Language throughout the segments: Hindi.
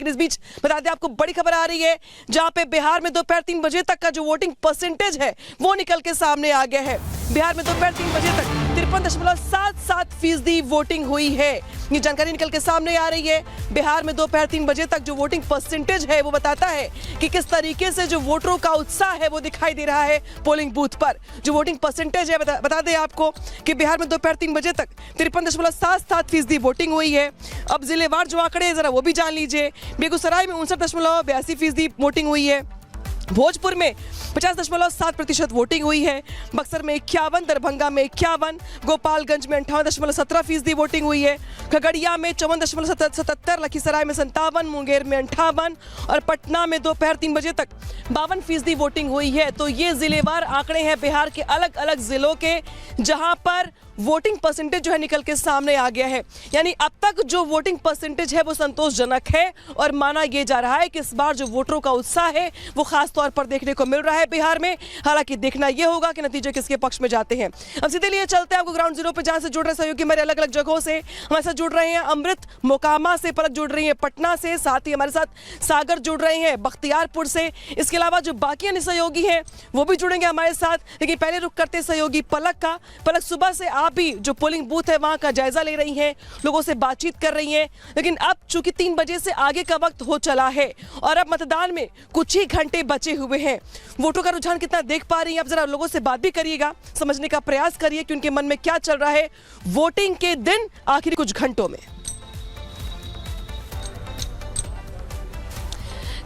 लेकिन इस बीच बता दें आपको बड़ी खबर आ रही है, जहां पे बिहार में दोपहर 3 बजे तक का जो वोटिंग परसेंटेज है वो निकल के सामने आ गया है। बिहार में दोपहर 3 बजे तक 53.77% वोटिंग हुई है। ये जानकारी निकल के सामने आ रही है। बिहार में दोपहर 3 बजे तक जो वोटिंग परसेंटेज है वो बताता है कि किस तरीके से जो वोटरों का उत्साह है वो दिखाई दे रहा है पोलिंग बूथ पर। जो वोटिंग परसेंटेज है बता दें आपको कि बिहार में दोपहर 3 बजे तक 53.77% वोटिंग हुई है। अब जिलेवार जो आंकड़े जरा वो भी जान लीजिए। बेगूसराय में 59.82% वोटिंग हुई है। भोजपुर में 50.7% वोटिंग हुई है। बक्सर में 51, दरभंगा में 51, गोपालगंज में 58.17% वोटिंग हुई है। खगड़िया में 54.77, लखीसराय में 57, मुंगेर में 58 और पटना में दोपहर 3 बजे तक 52% वोटिंग हुई है। तो ये जिलेवार आंकड़े हैं बिहार के अलग अलग जिलों के, जहां पर वोटिंग परसेंटेज जो है निकल के सामने आ गया है। यानी अब तक जो वोटिंग परसेंटेज है वो संतोषजनक है और माना यह जा रहा है कि इस बार जो वोटरों का उत्साह है वो खास तौर पर देखने को मिल रहा है बिहार में। हालांकि देखना यह होगा कि नतीजे किसके पक्ष में जाते हैं। अब सीधे लिए चलते हैं आपको ग्राउंड जीरो पे, जहां से जुड़ रहे सहयोगी मेरे अलग अलग जगहों से हमारे साथ जुड़ रहे हैं। अमृत मोकामा से पलक जुड़ रही है पटना से, साथ ही हमारे साथ सागर जुड़ रहे हैं बख्तियारपुर से। इसके अलावा जो बाकी अन्य सहयोगी हैं वो भी जुड़ेंगे हमारे साथ, लेकिन पहले रुक करते सहयोगी पलक का। पलक, सुबह से आप भी जो पोलिंग बूथ है वहां का जायजा ले रही हैं, लोगों से बातचीत कर रही हैं, लेकिन अब चूंकि 3 बजे से आगे का वक्त हो चला है और अब मतदान में कुछ ही घंटे बचे हुए हैं, वोटों का रुझान कितना देख पा रही हैं? अब जरा लोगों से बात भी करिएगा, समझने का प्रयास करिए कि उनके मन में क्या चल रहा है वोटिंग के दिन आखिरी कुछ घंटों में।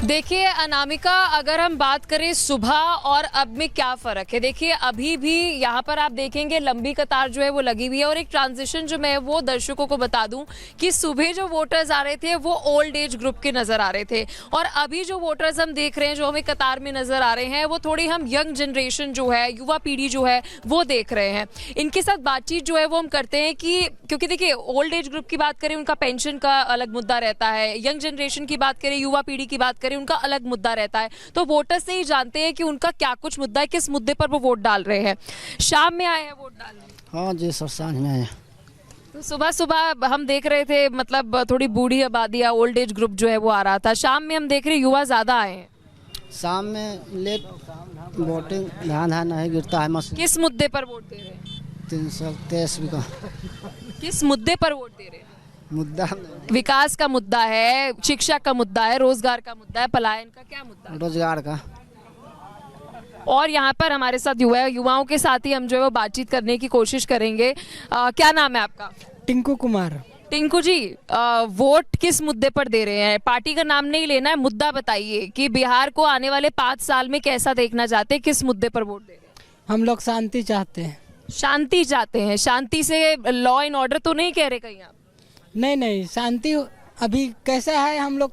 देखिए अनामिका, अगर हम बात करें सुबह और अब में क्या फ़र्क है, देखिए अभी भी यहाँ पर आप देखेंगे लंबी कतार जो है वो लगी हुई है। और एक ट्रांजिशन जो मैं वो दर्शकों को बता दूं कि सुबह जो वोटर्स आ रहे थे वो ओल्ड एज ग्रुप के नज़र आ रहे थे, और अभी जो वोटर्स हम देख रहे हैं जो हमें कतार में नज़र आ रहे हैं वो थोड़ी हम यंग जनरेशन जो है, युवा पीढ़ी जो है वो देख रहे हैं। इनके साथ बातचीत जो है वो हम करते हैं कि क्योंकि देखिए ओल्ड एज ग्रुप की बात करें उनका पेंशन का अलग मुद्दा रहता है, यंग जनरेशन की बात करें, युवा पीढ़ी की बात करें उनका अलग मुद्दा रहता है। तो वोटर से ही जानते हैं कि उनका क्या कुछ मुद्दा है, किस मुद्दे पर वो वोट डाल रहे हैं। शाम में आए हैं वोट डालने? हाँ जी सर, सांझ में आए। तो सुबह सुबह हम देख रहे थे मतलब थोड़ी बूढ़ी आबादी या ओल्ड एज ग्रुप जो है वो आ रहा था। शाम में हम देख रहे युवा ज्यादा आए हैं। शाम में लेट वोटिंग ध्यान है नहीं गिरता है मशीन। किस मुद्दे पर वोट दे रहे हैं? 323 का। किस मुद्दे पर वोट दे रहे हैं? मुद्दा विकास का मुद्दा है, शिक्षा का मुद्दा है, रोजगार का मुद्दा है, पलायन का क्या मुद्दा है? रोजगार का। और यहाँ पर हमारे साथ युवाओं के साथ ही हम जो है वो बातचीत करने की कोशिश करेंगे। क्या नाम है आपका? टिंकू कुमार। टिंकू जी, वोट किस मुद्दे पर दे रहे हैं? पार्टी का नाम नहीं लेना है, मुद्दा बताइए कि बिहार को आने वाले 5 साल में कैसा देखना चाहते हैं, किस मुद्दे पर वोट दे रहे हैं? हम लोग शांति चाहते हैं। शांति चाहते हैं? शांति से लॉ एंड ऑर्डर तो नहीं कह रहे कहीं आप? नहीं, शांति अभी कैसा है, हम लोग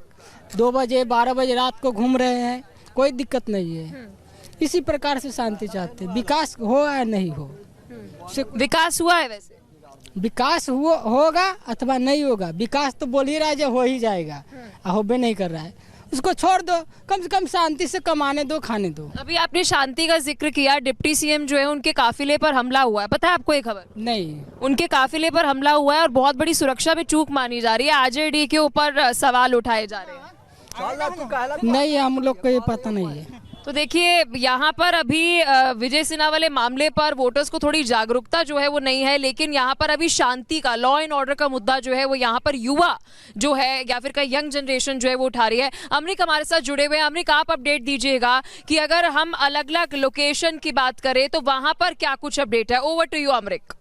2 बजे 12 बजे रात को घूम रहे हैं, कोई दिक्कत नहीं है। इसी प्रकार से शांति चाहते हैं। विकास हो या नहीं हो, विकास हुआ है? वैसे विकास होगा अथवा नहीं होगा, विकास तो बोल ही रहा है जो हो ही जाएगा, होबे नहीं कर रहा है, उसको छोड़ दो, कम से कम शांति से कमाने दो, खाने दो। अभी आपने शांति का जिक्र किया, डिप्टी सीएम जो है उनके काफिले पर हमला हुआ है, पता है आपको ये खबर? नहीं। उनके काफिले पर हमला हुआ है और बहुत बड़ी सुरक्षा में चूक मानी जा रही है, आरजेडी के ऊपर सवाल उठाए जा रहे हैं। नहीं, हम लोग को ये पता नहीं है। तो देखिए यहाँ पर अभी विजय सिन्हा वाले मामले पर वोटर्स को थोड़ी जागरूकता जो है वो नहीं है, लेकिन यहाँ पर अभी शांति का, लॉ एंड ऑर्डर का मुद्दा जो है वो यहाँ पर युवा जो है या फिर कई यंग जनरेशन जो है वो उठा रही है। अमरीक हमारे साथ जुड़े हुए हैं। अमरीक, आप अपडेट दीजिएगा कि अगर हम अलग अलग लोकेशन की बात करें तो वहां पर क्या कुछ अपडेट है। Over to you Amrik.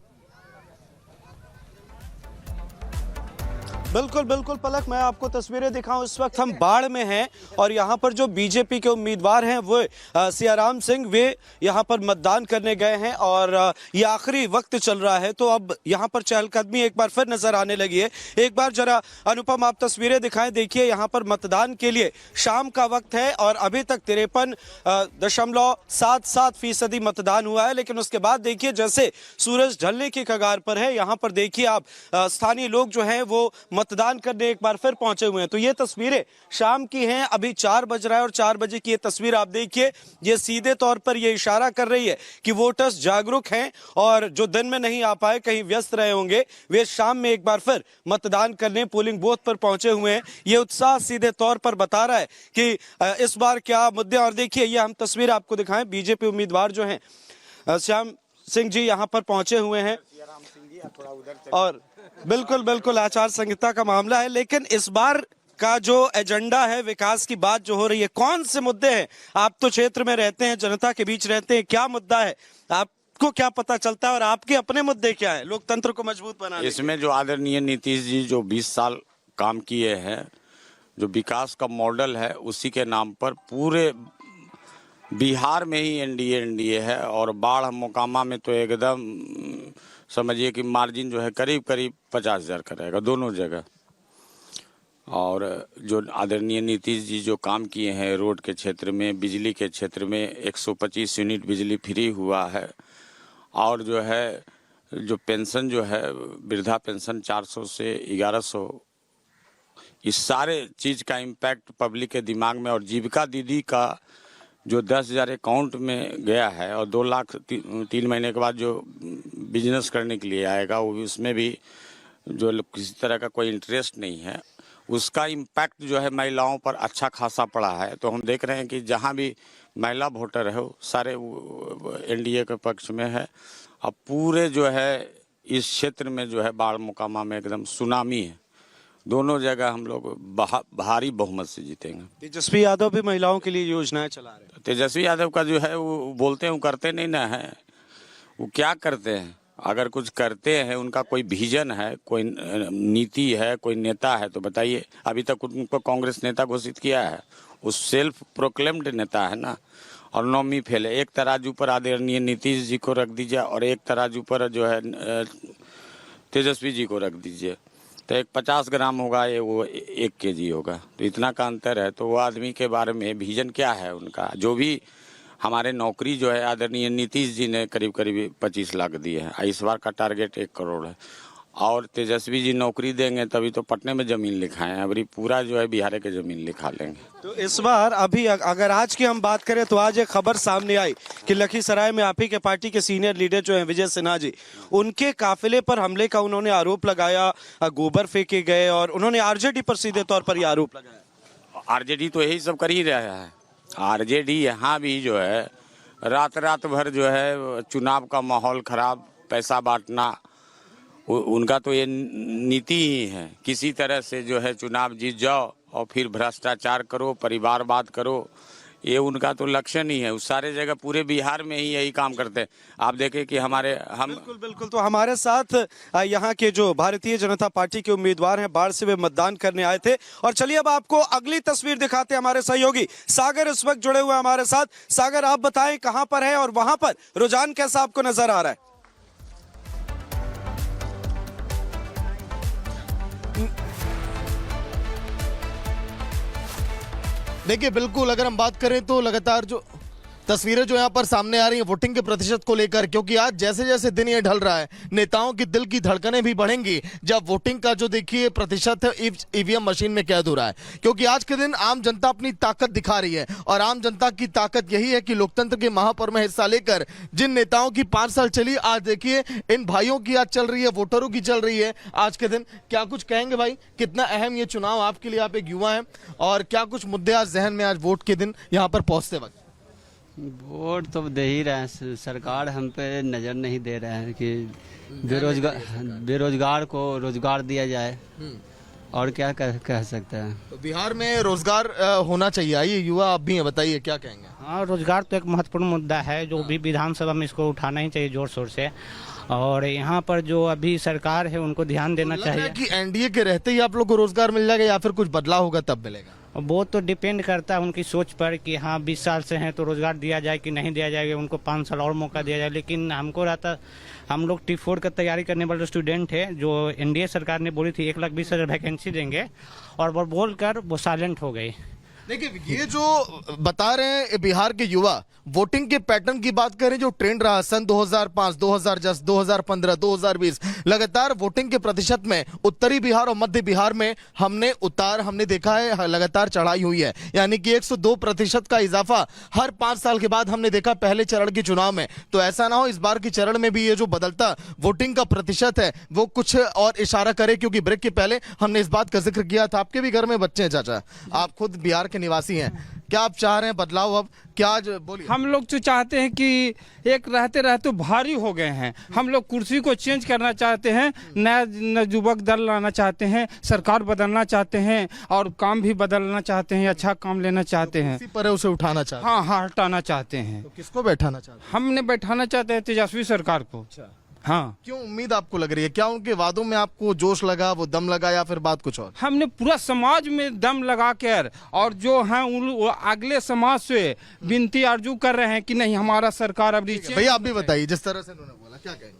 बिल्कुल बिल्कुल पलक, मैं आपको तस्वीरें दिखाऊं। इस वक्त हम बाढ़ में हैं और यहाँ पर जो बीजेपी के उम्मीदवार हैं वो सियाराम सिंह, वे यहाँ पर मतदान करने गए हैं और ये आखिरी वक्त चल रहा है, तो अब यहाँ पर चहलकदमी एक बार फिर नजर आने लगी है। एक बार जरा अनुपम आप तस्वीरें दिखाएं। देखिए यहाँ पर मतदान के लिए शाम का वक्त है और अभी तक 53.77% मतदान हुआ है, लेकिन उसके बाद देखिए जैसे सूरज ढलने की कगार पर है, यहाँ पर देखिए आप स्थानीय लोग जो हैं वो मतदान करने एक बार फिर पहुंचे हुए हैं। तो ये तस्वीरें शाम की हैं, अभी 4 बज रहा है और 4 बजे की ये तस्वीर आप देखिए, ये सीधे तौर पर ये इशारा कर रही है कि वोटर्स जागरूक हैं और जो दिन में नहीं आ पाए, कहीं व्यस्त रहे होंगे, वे शाम में एक बार फिर मतदान करने पोलिंग बूथ पर पहुंचे हुए हैं। ये उत्साह सीधे तौर पर बता रहा है कि इस बार क्या मुद्दे। और देखिए ये हम तस्वीर आपको दिखाएं, बीजेपी उम्मीदवार जो हैं श्याम सिंह जी यहाँ पर पहुंचे हुए हैं और बिल्कुल आचार संहिता का मामला है, लेकिन इस बार का जो एजेंडा है, विकास की बात जो हो रही है, कौन से मुद्दे हैं? आप तो क्षेत्र में रहते हैं, जनता के बीच रहते हैं, क्या मुद्दा है, आपको क्या पता चलता है और आपके अपने मुद्दे क्या है लोकतंत्र को मजबूत बनाने? इसमें जो आदरणीय नीतीश जी जो 20 साल काम किए हैं, जो विकास का मॉडल है, उसी के नाम पर पूरे बिहार में ही एनडीए है और बाढ़ मोकामा में तो एकदम समझिए कि मार्जिन जो है करीब 50,000 का रहेगा दोनों जगह। और जो आदरणीय नीतीश जी जो काम किए हैं रोड के क्षेत्र में, बिजली के क्षेत्र में 125 यूनिट बिजली फ्री हुआ है और जो है जो पेंशन जो है वृद्धा पेंशन 400 से 1100, इस सारे चीज़ का इम्पैक्ट पब्लिक के दिमाग में। और जीविका दीदी का जो 10,000 अकाउंट में गया है और 2 लाख 3 महीने के बाद जो बिजनेस करने के लिए आएगा, वो भी उसमें भी जो किसी तरह का कोई इंटरेस्ट नहीं है, उसका इम्पैक्ट जो है महिलाओं पर अच्छा खासा पड़ा है। तो हम देख रहे हैं कि जहाँ भी महिला वोटर है वो सारे एनडीए के पक्ष में है। अब पूरे जो है इस क्षेत्र में जो है बाढ़ मोकामा में एकदम सुनामी है, दोनों जगह हम लोग भारी बहुमत से जीतेंगे। तेजस्वी यादव भी महिलाओं के लिए योजनाएं चला रहे हैं। तेजस्वी यादव का जो है वो बोलते हैं, वो करते नहीं ना है। वो क्या करते हैं? अगर कुछ करते हैं, उनका कोई विजन है, कोई नीति है, कोई नेता है तो बताइए। अभी तक उनको कांग्रेस नेता घोषित किया है, वो सेल्फ प्रोक्लेम्ड नेता है ना। और नौमी फेल है। एक तराजू पर आदरणीय नीतीश जी को रख दीजिए और एक तराजू पर जो है तेजस्वी जी को रख दीजिए, तो एक 50 ग्राम होगा, ये वो 1 kg होगा। तो इतना का अंतर है। तो वो आदमी के बारे में विजन क्या है उनका? जो भी हमारे नौकरी जो है आदरणीय नीतीश जी ने करीब 25 लाख दिए हैं, इस बार का टारगेट 1 करोड़ है। और तेजस्वी जी नौकरी देंगे तभी तो पटने में जमीन लिखाएं, अभी पूरा जो है बिहार के जमीन लिखा लेंगे। तो इस बार अभी अगर आज की हम बात करें तो आज एक खबर सामने आई कि लखीसराय में आप ही के पार्टी के सीनियर लीडर जो हैं विजय सिन्हा जी, उनके काफिले पर हमले का उन्होंने आरोप लगाया, गोबर फेंके गए और उन्होंने आरजेडी पर सीधे तौर पर यह आरोप लगाया। आरजेडी तो यही सब कर ही रहा है। आरजेडी यहाँ भी जो है रात भर जो है चुनाव का माहौल खराब, पैसा बांटना, उनका तो ये नीति ही है। किसी तरह से जो है चुनाव जीत जाओ और फिर भ्रष्टाचार करो, परिवारवाद करो, ये उनका तो लक्ष्य नहीं है। उस सारे जगह पूरे बिहार में ही यही काम करते हैं। आप देखें कि हम बिल्कुल। तो हमारे साथ यहाँ के जो भारतीय जनता पार्टी के उम्मीदवार हैं, बाढ़ से वे मतदान करने आए थे। और चलिए अब आपको अगली तस्वीर दिखाते हैं। हमारे सहयोगी सागर इस वक्त जुड़े हुए हैं हमारे साथ। सागर, आप बताएं कहां पर है और वहां पर रुझान कैसा आपको नजर आ रहा है? देखिए बिल्कुल, अगर हम बात करें तो लगातार जो तस्वीरें जो यहाँ पर सामने आ रही हैं वोटिंग के प्रतिशत को लेकर, क्योंकि आज जैसे जैसे दिन ये ढल रहा है नेताओं की दिल की धड़कनें भी बढ़ेंगी जब वोटिंग का जो देखिए प्रतिशत है ईवीएम मशीन में कैद हो रहा है। क्योंकि आज के दिन आम जनता अपनी ताकत दिखा रही है और आम जनता की ताकत यही है कि लोकतंत्र के महापर्व में हिस्सा लेकर जिन नेताओं की 5 साल चली, आज देखिए इन भाइयों की आज चल रही है, वोटरों की चल रही है आज के दिन। क्या कुछ कहेंगे भाई, कितना अहम ये चुनाव आपके लिए? आप एक युवा हैं और क्या कुछ मुद्दे आज जहन में आज वोट के दिन यहाँ पर पहुंचते वक्त? वोट तो दे ही रहे हैं, सरकार हम पे नज़र नहीं दे रहे हैं कि बेरोजगार को रोजगार दिया जाए, और क्या कह सकते हैं। तो बिहार में रोजगार होना चाहिए। आइए युवा, आप भी हैं, बताइए क्या कहेंगे। हाँ, रोजगार तो एक महत्वपूर्ण मुद्दा है जो भी विधानसभा में इसको उठाना ही चाहिए जोर शोर से। और यहाँ पर जो अभी सरकार है उनको ध्यान देना चाहिए कि एनडीए के रहते ही आप लोग को रोजगार मिल जाएगा या फिर कुछ बदलाव होगा तब मिलेगा? वो तो डिपेंड करता है उनकी सोच पर कि हाँ 20 साल से हैं तो रोजगार दिया जाए कि नहीं दिया जाएगा, उनको 5 साल और मौका दिया जाए। लेकिन हमको रहता, हम लोग T4 का तैयारी करने वाले स्टूडेंट है, जो एनडीए सरकार ने बोली थी 1,20,000 वैकेंसी देंगे और वो बोलकर वो साइलेंट हो गई। देखिए ये जो बता रहे हैं बिहार के युवा, वोटिंग के पैटर्न की बात करें, जो ट्रेंड रहा सन 2005, 2010, 2015, 2020, लगातार वोटिंग के प्रतिशत में उत्तरी बिहार और मध्य बिहार में हमने देखा है लगातार चढ़ाई हुई है। यानी कि 102% का इजाफा हर 5 साल के बाद हमने देखा पहले चरण के चुनाव में। तो ऐसा ना हो इस बार के चरण में भी ये जो बदलता वोटिंग का प्रतिशत है वो कुछ और इशारा करे, क्योंकि ब्रेक के पहले हमने इस बात का जिक्र किया था। आपके भी घर में बच्चे हैं चाचा, आप खुद बिहार के निवासी हैं, क्या आप चाह रहे हैं बदलाव? अब क्या आज बोलिए। हम लोग तो चाहते हैं कि एक रहते रहते भारी हो गए हैं, हम लोग कुर्सी को चेंज करना चाहते हैं, नया युवक दल लाना चाहते हैं, सरकार बदलना चाहते हैं और काम भी बदलना चाहते हैं, अच्छा काम लेना चाहते हैं। इसी पर है उसे उठाना चाहते हैं। हाँ, हटाना चाहते हैं। तो किसको बैठाना चाहते हैं? हमने बैठाना चाहते हैं तेजस्वी सरकार को। हाँ। क्यों उम्मीद आपको लग रही है? क्या उनके वादों में आपको जोश लगा, वो दम लगा, या फिर बात कुछ और? हमने पूरा समाज में दम लगा कर और जो हैं वो अगले समाज से विनती अर्जू कर रहे हैं कि नहीं हमारा सरकार अब भैया आप भी बताइए, जिस तरह से उन्होंने बोला क्या कहेंगे?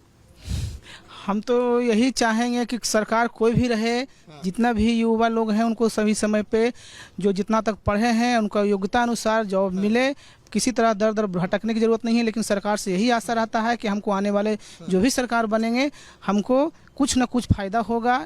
हम तो यही चाहेंगे कि सरकार कोई भी रहे, जितना भी युवा लोग हैं उनको सभी समय पे जो जितना तक पढ़े हैं उनका योग्यता अनुसार जॉब मिले, किसी तरह दर दर भटकने की जरूरत नहीं है। लेकिन सरकार से यही आशा रहता है कि हमको आने वाले जो भी सरकार बनेंगे हमको कुछ न कुछ फायदा होगा,